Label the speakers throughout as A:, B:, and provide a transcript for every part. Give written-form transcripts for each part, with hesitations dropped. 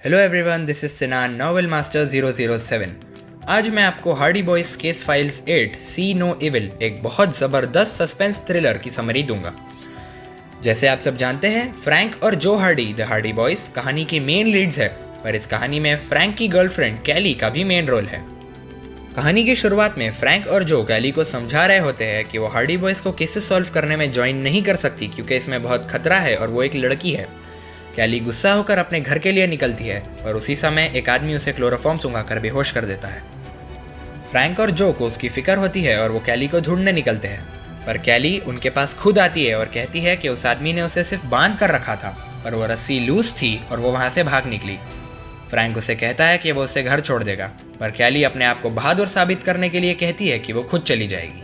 A: Hello everyone, this is Sinan, novel master 007। आज मैं आपको Hardy Boys case files 8 see no evil, एक बहुत ज़बरदस्त सस्पेंस थ्रिलर की समरी दूंगा। जैसे आप सब जानते हैं, फ्रैंक और जो हार्डी द हार्डी बॉयज कहानी की मेन लीड्स है, पर इस कहानी में फ्रैंक की गर्लफ्रेंड कैली का भी मेन रोल है। कहानी की शुरुआत में फ्रैंक और जो कैली को समझा रहे होते हैं कि वो हार्डी बॉयज को केसेस सॉल्व करने में ज्वाइन नहीं कर सकती क्योंकि इसमें बहुत खतरा है और वो एक लड़की है। कैली गुस्सा होकर अपने घर के लिए निकलती है और उसी समय एक आदमी उसे क्लोरोफॉर्म सूंघाकर बेहोश कर देता है। फ्रैंक और जो को उसकी फिक्र होती है और वो कैली को ढूंढने निकलते हैं, पर कैली उनके पास खुद आती है और कहती है कि उस आदमी ने उसे सिर्फ बांध कर रखा था, पर वो रस्सी लूज थी और वो वहाँ से भाग निकली। फ्रैंक उसे कहता है कि वो उसे घर छोड़ देगा, पर कैली अपने आप को बहादुर साबित करने के लिए कहती है कि वो खुद चली जाएगी।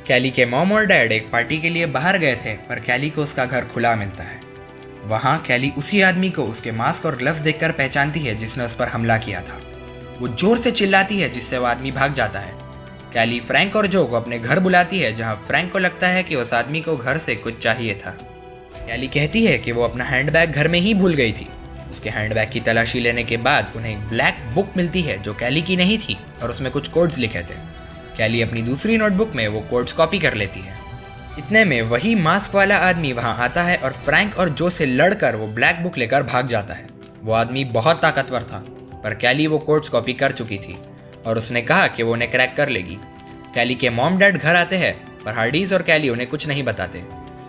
A: कैली के मॉम और डैड एक पार्टी के लिए बाहर गए थे, पर कैली को उसका घर खुला मिलता है। वहाँ कैली उसी आदमी को उसके मास्क और ग्लव्स देखकर पहचानती है जिसने उस पर हमला किया था। वो जोर से चिल्लाती है जिससे वो आदमी भाग जाता है। कैली फ्रैंक और जो को अपने घर बुलाती है, जहाँ फ्रैंक को लगता है कि उस आदमी को घर से कुछ चाहिए था। कैली कहती है कि वो अपना हैंडबैग घर में ही भूल गई थी। उसके हैंडबैग की तलाशी लेने के बाद उन्हें एक ब्लैक बुक मिलती है जो कैली की नहीं थी और उसमें कुछ कोड्स लिखे थे। कैली अपनी दूसरी नोटबुक में वो कोड्स कॉपी कर लेती है। इतने में वही मास्क वाला आदमी वहां आता है और फ्रैंक और जो से लड़कर वो ब्लैक बुक लेकर भाग जाता है। वो आदमी बहुत ताकतवर था, पर कैली वो कोड्स कॉपी कर चुकी थी और उसने कहा कि वो उन्हें क्रैक कर लेगी। कैली के मॉम डैड घर आते हैं, पर हार्डीज और कैली उन्हें कुछ नहीं बताते।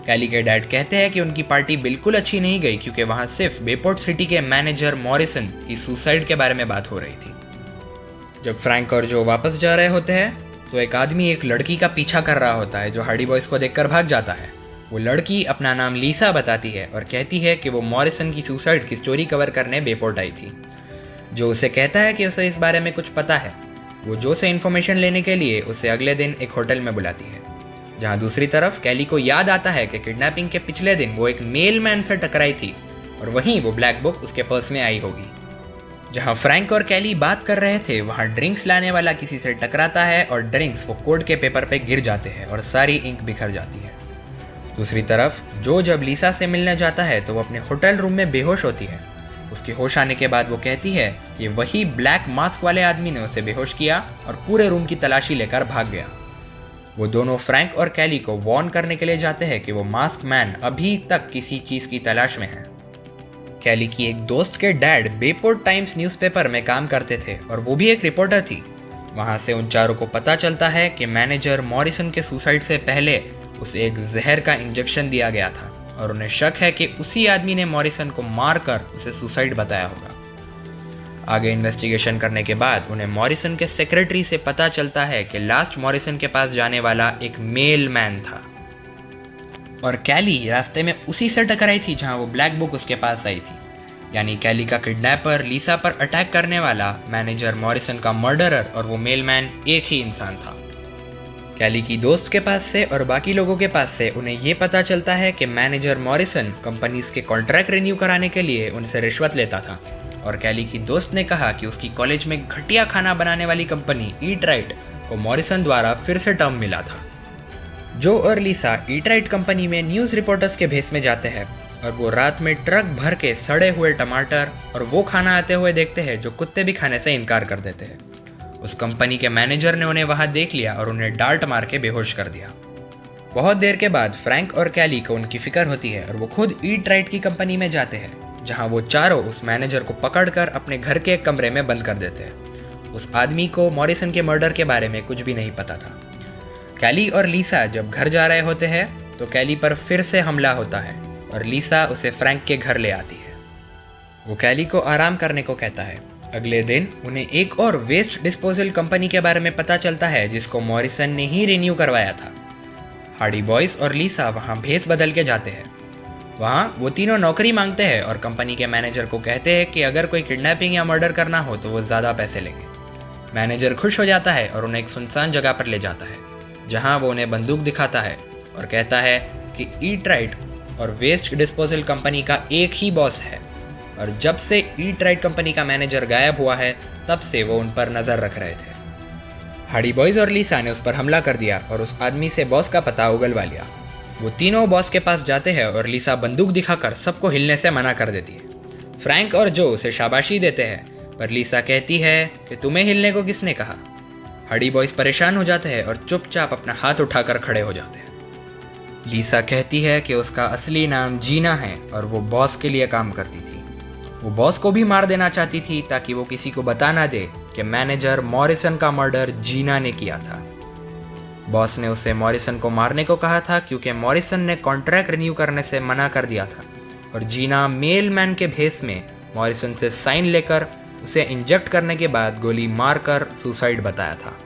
A: कैली के डैड कहते हैं कि उनकी पार्टी बिल्कुल अच्छी नहीं गई क्योंकि वहां सिर्फ बेपोर्ट सिटी के मैनेजर मॉरिसन की सुसाइड के बारे में बात हो रही थी। जब फ्रैंक और जो वापस जा रहे होते हैं तो एक आदमी एक लड़की का पीछा कर रहा होता है जो हार्डी बॉयज को देखकर भाग जाता है। वो लड़की अपना नाम लीसा बताती है और कहती है कि वो मॉरिसन की सुसाइड की स्टोरी कवर करने बेपोर्ट आई थी। जो उसे कहता है कि उसे इस बारे में कुछ पता है। वो जो से इन्फॉर्मेशन लेने के लिए उसे अगले दिन एक होटल में बुलाती है, जहाँ दूसरी तरफ कैली को याद आता है कि किडनैपिंग के पिछले दिन वो एक मेल मैन से टकराई थी और वहीं वो ब्लैक बुक उसके पर्स में आई होगी। जहाँ फ्रैंक और कैली बात कर रहे थे, वहाँ ड्रिंक्स लाने वाला किसी से टकराता है और ड्रिंक्स वो कोड के पेपर पे गिर जाते हैं और सारी इंक बिखर जाती है। दूसरी तरफ जो जब लीसा से मिलने जाता है तो वो अपने होटल रूम में बेहोश होती है। उसके होश आने के बाद वो कहती है कि वही ब्लैक मास्क वाले आदमी ने उसे बेहोश किया और पूरे रूम की तलाशी लेकर भाग गया। वो दोनों फ्रैंक और कैली को वार्न करने के लिए जाते हैं कि वो मास्क मैन अभी तक किसी चीज़ की तलाश में है। कैली की एक दोस्त के डैड बेपोर्ट टाइम्स न्यूज़पेपर में काम करते थे और वो भी एक रिपोर्टर थी। वहाँ से उन चारों को पता चलता है कि मैनेजर मॉरिसन के सुसाइड से पहले उसे एक जहर का इंजेक्शन दिया गया था और उन्हें शक है कि उसी आदमी ने मॉरिसन को मारकर उसे सुसाइड बताया होगा। आगे इन्वेस्टिगेशन करने के बाद उन्हें मॉरिसन के सेक्रेटरी से पता चलता है कि लास्ट मॉरिसन के पास जाने वाला एक मेल मैन था और कैली रास्ते में उसी से टकराई थी जहां वो ब्लैक बुक उसके पास आई थी। यानी कैली का किडनैपर लीसा पर अटैक करने वाला मैनेजर मॉरिसन का मर्डरर और वो मेलमैन एक ही इंसान था। कैली की दोस्त के पास से और बाकी लोगों के पास से उन्हें ये पता चलता है कि मैनेजर मॉरिसन कंपनीज के कॉन्ट्रैक्ट रिन्यू कराने के लिए उनसे रिश्वत लेता था और कैली की दोस्त ने कहा कि उसकी कॉलेज में घटिया खाना बनाने वाली कंपनी ईट राइट को मॉरिसन द्वारा फिर से टर्म मिला था। जो और लीसा ईट राइट कंपनी में न्यूज़ रिपोर्टर्स के भेस में जाते हैं और वो रात में ट्रक भर के सड़े हुए टमाटर और वो खाना आते हुए देखते हैं जो कुत्ते भी खाने से इनकार कर देते हैं। उस कंपनी के मैनेजर ने उन्हें वहां देख लिया और उन्हें डांट मार के बेहोश कर दिया। बहुत देर के बाद फ्रैंक और कैली को उनकी फिक्र होती है और वो खुद ईट राइट की कंपनी में जाते हैं, जहाँ वो चारों उस मैनेजर को पकड़कर अपने घर के एक कमरे में बंद कर देते हैं। उस आदमी को मॉरिसन के मर्डर के बारे में कुछ भी नहीं पता था। कैली और लीसा जब घर जा रहे होते हैं तो कैली पर फिर से हमला होता है और लीसा उसे फ्रैंक के घर ले आती है। वो कैली को आराम करने को कहता है। अगले दिन उन्हें एक और वेस्ट डिस्पोजल कंपनी के बारे में पता चलता है जिसको मॉरिसन ने ही रिन्यू करवाया था। हार्डी बॉयज और लीसा वहाँ भेस बदल के जाते हैं। वहाँ वो तीनों नौकरी मांगते हैं और कंपनी के मैनेजर को कहते हैं कि अगर कोई किडनैपिंग या मर्डर करना हो तो वो ज़्यादा पैसे लेंगे। मैनेजर खुश हो जाता है और उन्हें एक सुनसान जगह पर ले जाता है, जहाँ वो उन्हें बंदूक दिखाता है और कहता है कि ईट राइट और वेस्ट डिस्पोजल कंपनी का एक ही बॉस है और जब से ईट राइट कंपनी का मैनेजर गायब हुआ है तब से वो उन पर नज़र रख रहे थे। हार्डी बॉयज और लीसा ने उस पर हमला कर दिया और उस आदमी से बॉस का पता उगलवा लिया। वो तीनों बॉस के पास जाते हैं और लीसा बंदूक दिखाकर सबको हिलने से मना कर देती है। फ्रैंक और जो उसे शाबाशी देते हैं, पर लीसा कहती है कि तुम्हें हिलने को किसने कहा। हार्डी बॉयज परेशान हो जाते हैं और चुपचाप अपना हाथ उठाकर खड़े हो जाते हैं। लीसा कहती है कि उसका असली नाम जीना है और वो बॉस के लिए काम करती थी। वो बॉस को भी मार देना चाहती थी ताकि वो किसी को बता ना दे कि मैनेजर मॉरिसन का मर्डर जीना ने किया था। बॉस ने उसे मॉरिसन को मारने को कहा था क्योंकि मॉरिसन ने कॉन्ट्रैक्ट रिन्यू करने से मना कर दिया था और जीना मेल मैन के भेस में मॉरिसन से साइन लेकर उसे इंजेक्ट करने के बाद गोली मारकर सुसाइड बताया था।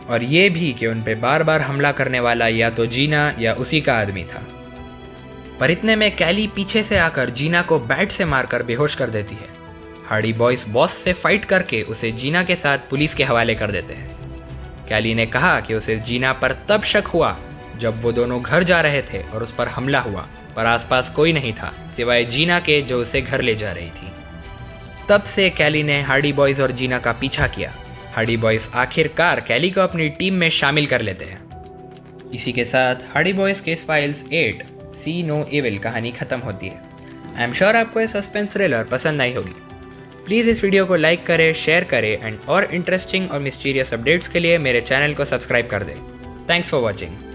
A: और ये भी कि उन पे बार बार हमला करने वाला या तो जीना या उसी का आदमी था। पर इतने में कैली पीछे से आकर जीना को बैट से मारकर बेहोश कर देती है। हार्डी बॉयज बॉस से फाइट करके उसे जीना के साथ पुलिस के हवाले कर देते हैं। कैली ने कहा कि उसे जीना पर तब शक हुआ जब वो दोनों घर जा रहे थे और उस पर हमला हुआ, पर आसपास कोई नहीं था सिवाय जीना के जो उसे घर ले जा रही थी। तब से कैली ने हार्डी बॉयज और जीना का पीछा किया। हार्डी बॉयज आखिरकार कैली को अपनी टीम में शामिल कर लेते हैं। इसी के साथ Hardy Boys case files 8 see no evil कहानी खत्म होती है। आई एम श्योर आपको ये सस्पेंस थ्रिलर पसंद आई होगी। प्लीज़ इस वीडियो को लाइक करें, शेयर करें एंड और इंटरेस्टिंग और मिस्टीरियस अपडेट्स के लिए मेरे चैनल को सब्सक्राइब कर दें। Thanks for watching.